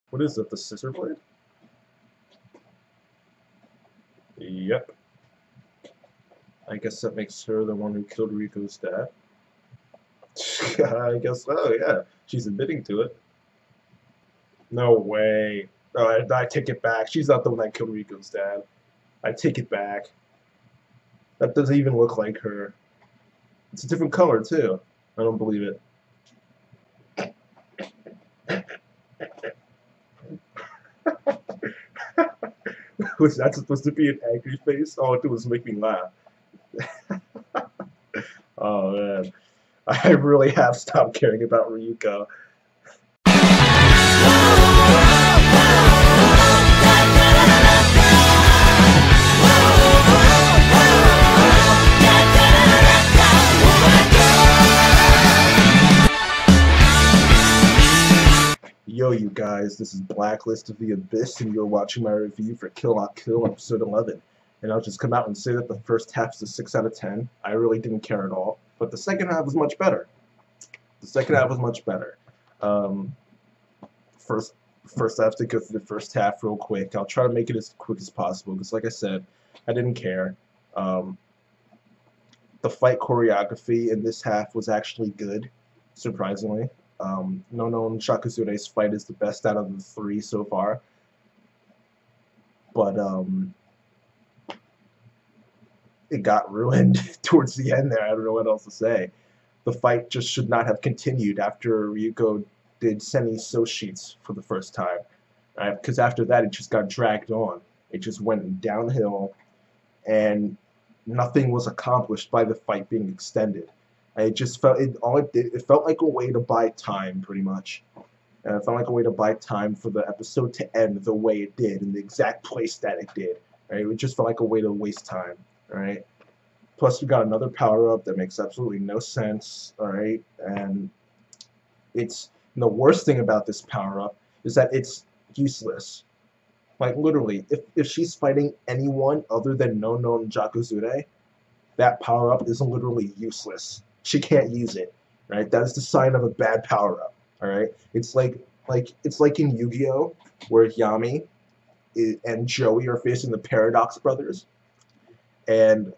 What is it, the scissor blade? Yep. I guess that makes her the one who killed Ryuko's dad. I guess so, yeah. She's admitting to it. No way. Oh, I take it back. She's not the one that killed Ryuko's dad. I take it back. That doesn't even look like her. It's a different color, too. I don't believe it. Was that supposed to be an angry face? All it did was make me laugh. Oh, man. I really have stopped caring about Ryuko. Yo, you guys, this is Blacklist of the Abyss, and you're watching my review for Kill La Kill episode 11. And I'll just come out and say that the first half is a 6 out of 10. I really didn't care at all. But the second half was much better. The second half was much better. First, I have to go through the first half real quick. I'll try to make it as quick as possible, because like I said, I didn't care. The fight choreography in this half was actually good, surprisingly. Nono and Shakuzure's fight is the best out of the 3 so far. But it got ruined towards the end there. I don't know what else to say. The fight just should not have continued after Ryuko did Semi So sheets for the first time. Because after that, it just got dragged on. It just went downhill, and nothing was accomplished by the fight being extended. It just felt it felt like a way to buy time, pretty much. And it felt like a way to buy time for the episode to end the way it did, in the exact place that it did. Right? It just felt like a way to waste time. All right. Plus, we got another power up that makes absolutely no sense. All right, and the worst thing about this power up is that it's useless. Like literally, if she's fighting anyone other than Nono and Jakuzure, that power up is literally useless. She can't use it, right? That is the sign of a bad power up. All right, it's like in Yu-Gi-Oh, where Yami and Joey are facing the Paradox Brothers, and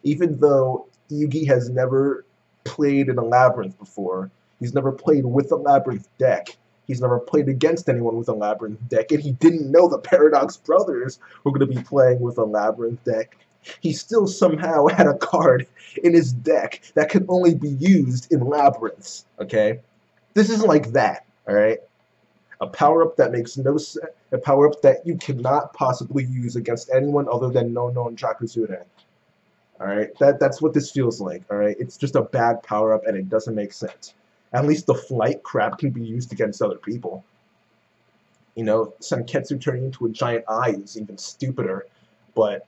even though Yugi has never played in a Labyrinth before, he's never played with a Labyrinth deck. He's never played against anyone with a Labyrinth deck, and he didn't know the Paradox Brothers were going to be playing with a Labyrinth deck. He still somehow had a card in his deck that could only be used in Labyrinths, okay? This isn't like that, alright? A power-up that makes no sense, a power-up that you cannot possibly use against anyone other than Nono and Jakuzure. Alright? That's what this feels like, alright? It's just a bad power-up and it doesn't make sense. At least the flight crap can be used against other people. You know, Senketsu turning into a giant eye is even stupider, but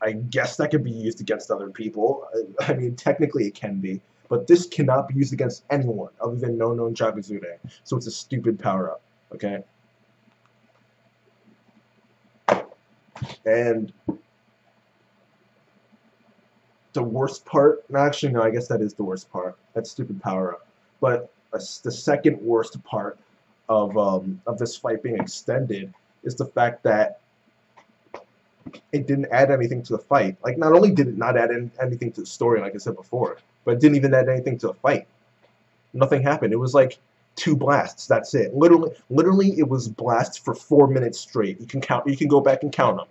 I guess that could be used against other people. I mean, technically it can be, but this cannot be used against anyone other than Nono and Jakuzure, so it's a stupid power-up, okay? And the worst part, actually no, I guess that is the worst part, that stupid power-up, but the second worst part of this fight being extended is the fact that it didn't add anything to the fight. Like, not only did it not add anything to the story, like I said before, but it didn't even add anything to the fight. Nothing happened. It was like 2 blasts. That's it. Literally, it was blasts for 4 minutes straight. You can count. You can go back and count them.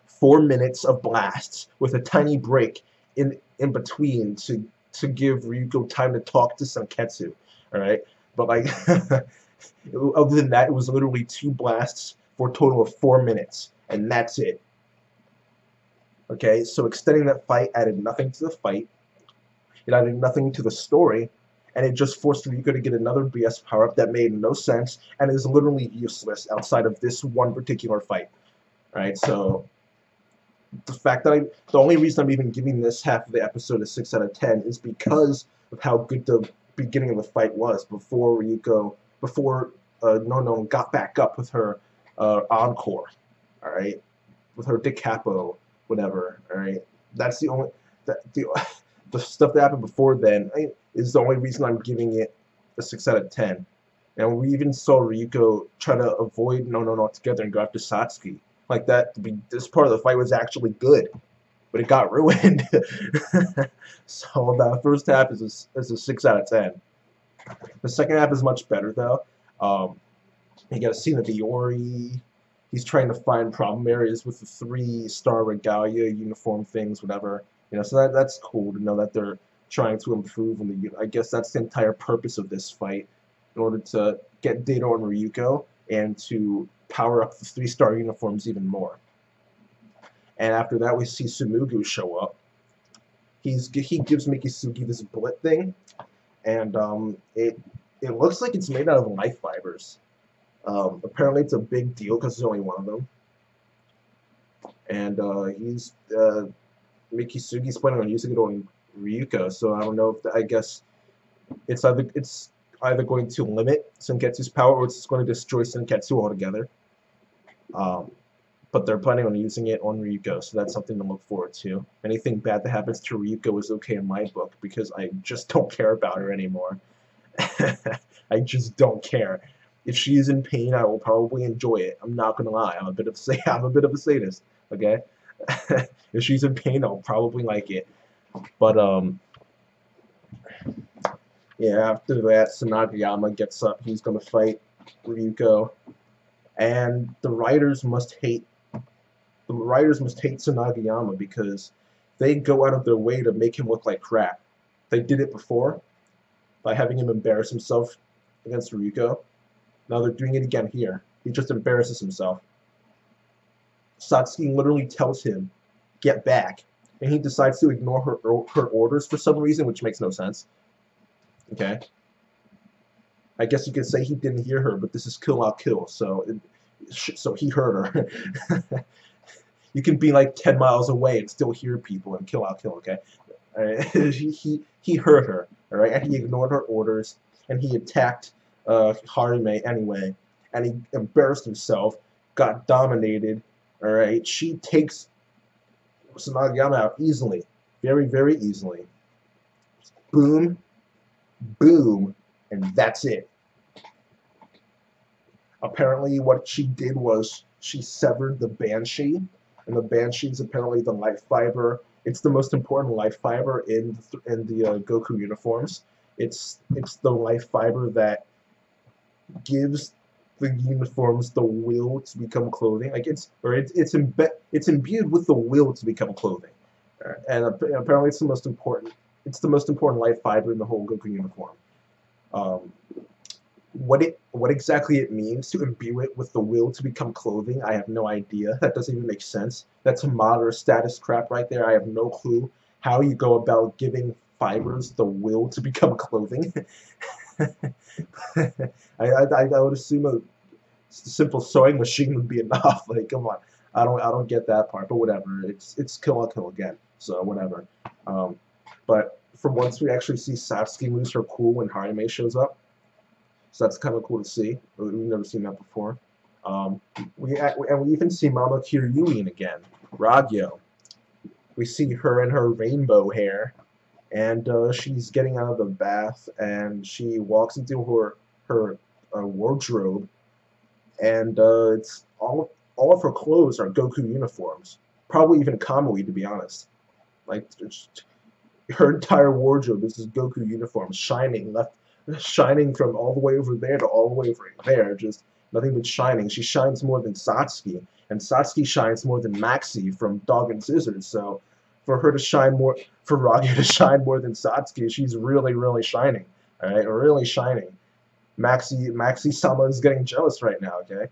4 minutes of blasts with a tiny break in between to give Ryuko time to talk to Senketsu. All right, but like, other than that, it was literally 2 blasts for a total of 4 minutes, and that's it. Okay, so extending that fight added nothing to the fight, it added nothing to the story, and it just forced Ryuko to get another BS power-up that made no sense and is literally useless outside of this one particular fight. Alright, so the fact that the only reason I'm even giving this half of the episode a 6 out of 10 is because of how good the beginning of the fight was before Nono got back up with her encore, alright, with her Dick Capo, whatever, alright? That's the only, the stuff that happened before then is the only reason I'm giving it a 6 out of 10. And we even saw Ryuko try to avoid no altogether and go after Satsuki. Like that, this part of the fight was actually good, but it got ruined. So the first half is a 6 out of 10. The second half is much better though. Um, you got a scene of Iori. He's trying to find problem areas with the 3-star regalia, uniform things, whatever. So that's cool to know that they're trying to improve. I guess that's the entire purpose of this fight, in order to get data on Ryuko and to power up the 3-star uniforms even more. And after that, we see Sumugu show up. He gives Mikisugi this bullet thing, and it looks like it's made out of life fibers. Apparently, it's a big deal because there's only one of them. And Mikisugi's planning on using it on Ryuko, so I don't know if I guess it's either going to limit Senketsu's power or it's going to destroy Senketsu altogether. But they're planning on using it on Ryuko, so that's something to look forward to. Anything bad that happens to Ryuko is okay in my book because I just don't care about her anymore. I just don't care. If she's in pain, I will probably enjoy it. I'm not gonna lie. I'm a bit of a sadist. Okay. If she's in pain, I'll probably like it. But yeah. After that, Sanagayama gets up. He's gonna fight Ryuko, and the writers must hate Sanagayama because they go out of their way to make him look like crap. They did it before by having him embarrass himself against Ryuko. Now they're doing it again here. He just embarrasses himself. Satsuki literally tells him, "Get back," and he decides to ignore her orders for some reason, which makes no sense. Okay. I guess you could say he didn't hear her, but this is Kill La Kill, so he heard her. You can be like 10 miles away and still hear people and Kill La Kill. Okay. He heard her. All right, and he ignored her orders, and he attacked Harime anyway, and he embarrassed himself, got dominated. All right, she takes Sanagayama out easily, very, very easily. Boom, boom, and that's it. Apparently, what she did was she severed the Banshee, and the Banshee is apparently the life fiber. It's the most important life fiber in the Goku uniforms. It's the life fiber that gives the uniforms the will to become clothing. Like it's imbued with the will to become clothing, and apparently it's the most important. It's the most important life fiber in the whole Goku uniform. What exactly it means to imbue it with the will to become clothing, I have no idea. That doesn't even make sense. That's a modern status crap right there. I have no clue how you go about giving fibers the will to become clothing. I would assume a simple sewing machine would be enough. Like, come on, I don't get that part, but whatever. It's Kill La Kill again, so whatever. But for once, we actually see Satsuki lose her cool when Harime shows up, so that's kind of cool to see. We've never seen that before. We even see Mama Kiryuin again, Ragyo. We see her in her rainbow hair, and she's getting out of the bath, and she walks into her wardrobe, and it's all of her clothes are Goku uniforms, probably even Kamui, to be honest. Like her entire wardrobe is this Goku uniform, shining from all the way over there to all the way over there, just nothing but shining. She shines more than Satsuki, and Satsuki shines more than Maxi from Dog and Scissors. So for her to shine more, for Ragyo to shine more than Satsuki, she's really, really shining. All right, really shining. Maxi-sama is getting jealous right now. Okay,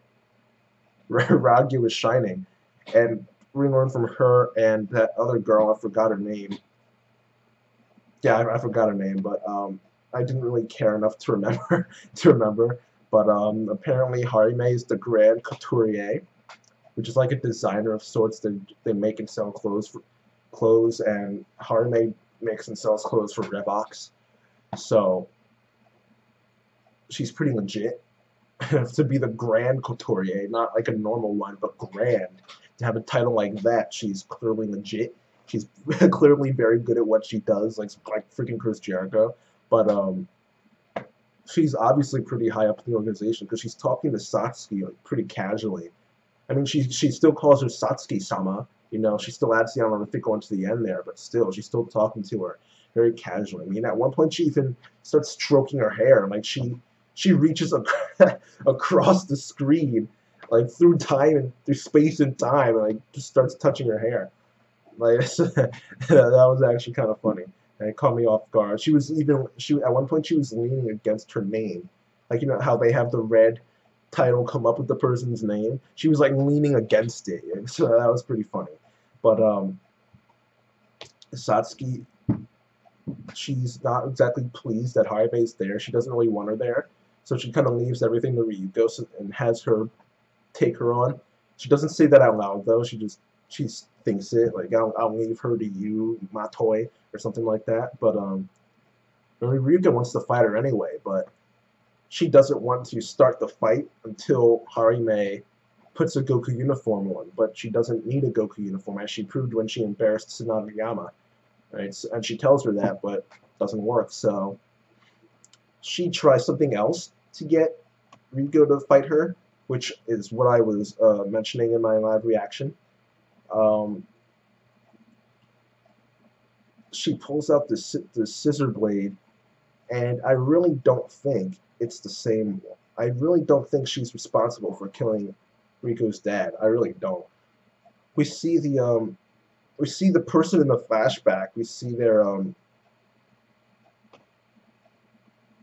Ragyo is shining, and we learn from her and that other girl. I forgot her name. Yeah, I forgot her name, but I didn't really care enough to remember. But apparently Harime is the Grand Couturier, which is like a designer of sorts. They make and sell clothes, and Harime makes and sells clothes for Reeboks. So she's pretty legit to be the Grand Couturier, not like a normal one, but grand. To have a title like that, she's clearly legit. She's clearly very good at what she does, like freaking Chris Jericho. But she's obviously pretty high up in the organization because she's talking to Satsuki like pretty casually. I mean, she still calls her Satsuki-sama. You know, she still adds the honorific onto the end there, but still, she's still talking to her very casually. I mean, at one point, she even starts stroking her hair. Like she reaches across the screen, like through time and through space and time, and like just starts touching her hair. Like that was actually kind of funny. And it caught me off guard. She at one point she was leaning against her name, like you know how they have the red title come up with the person's name. She was like leaning against it, and so that was pretty funny. But Satsuki, she's not exactly pleased that Harime is there. She doesn't really want her there, so she kind of leaves everything to Ryuko and has her take her on. She doesn't say that out loud though. She thinks it like I'll leave her to you, my toy, or something like that. But I mean, Ryuko wants to fight her anyway, but she doesn't want to start the fight until Harime puts a Goku uniform on. But she doesn't need a Goku uniform, as she proved when she embarrassed Tsunadayama. Right? So, and she tells her that, but it doesn't work. So she tries something else to get Ryuko to fight her, which is what I was mentioning in my live reaction. She pulls out the scissor blade, and I really don't think it's the same. I really don't think she's responsible for killing Rico's dad. I really don't. We see the person in the flashback. We see their I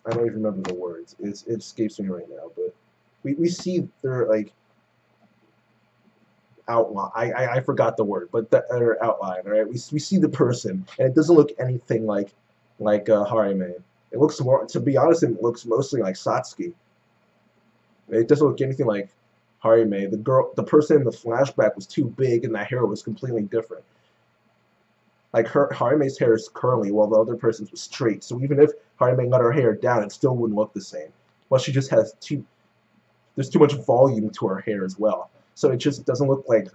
don't even remember the words. It escapes me right now, but we see their like outline. I forgot the word, but their outline. All right, we see the person, and it doesn't look anything like Harime. It looks more, to be honest, it looks mostly like Satsuki. It doesn't look anything like Harime. The person in the flashback was too big, and that hair was completely different. Like Harime's hair is curly, while the other person's was straight. So even if Harime got her hair down, it still wouldn't look the same. Well, she just has there's too much volume to her hair as well. So it just doesn't look like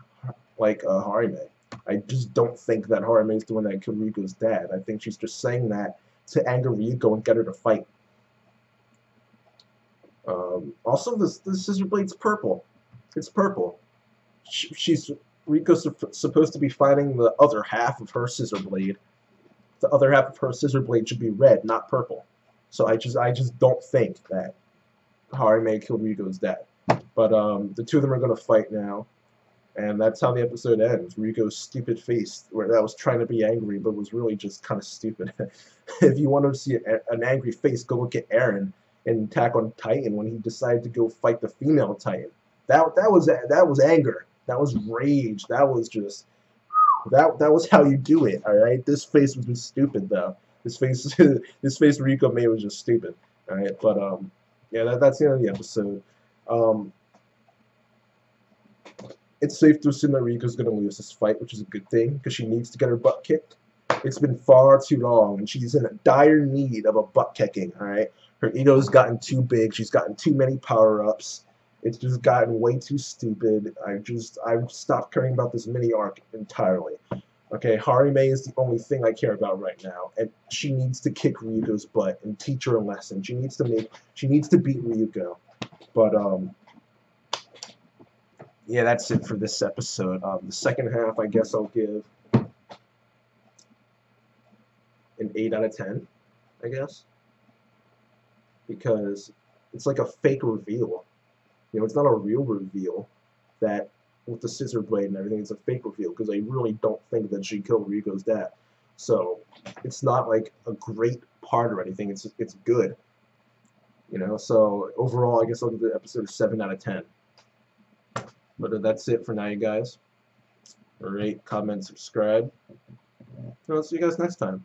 Harime. I just don't think that Harime is the one that killed Ryuko's dad. I think she's just saying that to anger Ryuko and get her to fight. Also, the scissor blade's purple. It's purple. Ryuko's supposed to be fighting the other half of her scissor blade. The other half of her scissor blade should be red, not purple. So I just don't think that Harime killed Ryuko's dad. But the two of them are going to fight now, and that's how the episode ends. Ryuko's stupid face, where that was trying to be angry, but was really just kind of stupid. If you want to see an angry face, go look at Eren in Attack on Titan when he decided to go fight the female Titan. That was anger. That was rage. That was just that was how you do it. All right. This face was just stupid though. This face Ryuko made was just stupid. All right. But yeah, that's the end of the episode. It's safe to assume that Ryuko's going to lose this fight, which is a good thing, because she needs to get her butt kicked. It's been far too long, and she's in dire need of a butt kicking, alright? Her ego's gotten too big, she's gotten too many power-ups, it's just gotten way too stupid. I've stopped caring about this mini-arc entirely. Okay, Harime is the only thing I care about right now, and she needs to kick Ryuko's butt and teach her a lesson. She needs to beat Ryuko. But, yeah, that's it for this episode. The second half, I guess I'll give an 8 out of 10, I guess. Because it's like a fake reveal. You know, it's not a real reveal that with the scissor blade and everything, it's a fake reveal because I really don't think that she killed Ryuko's dad. So, it's not like a great part or anything. It's good. You know, so overall, I guess I'll give the episode a 7 out of 10. But that's it for now, you guys. Rate, comment, subscribe. And I'll see you guys next time.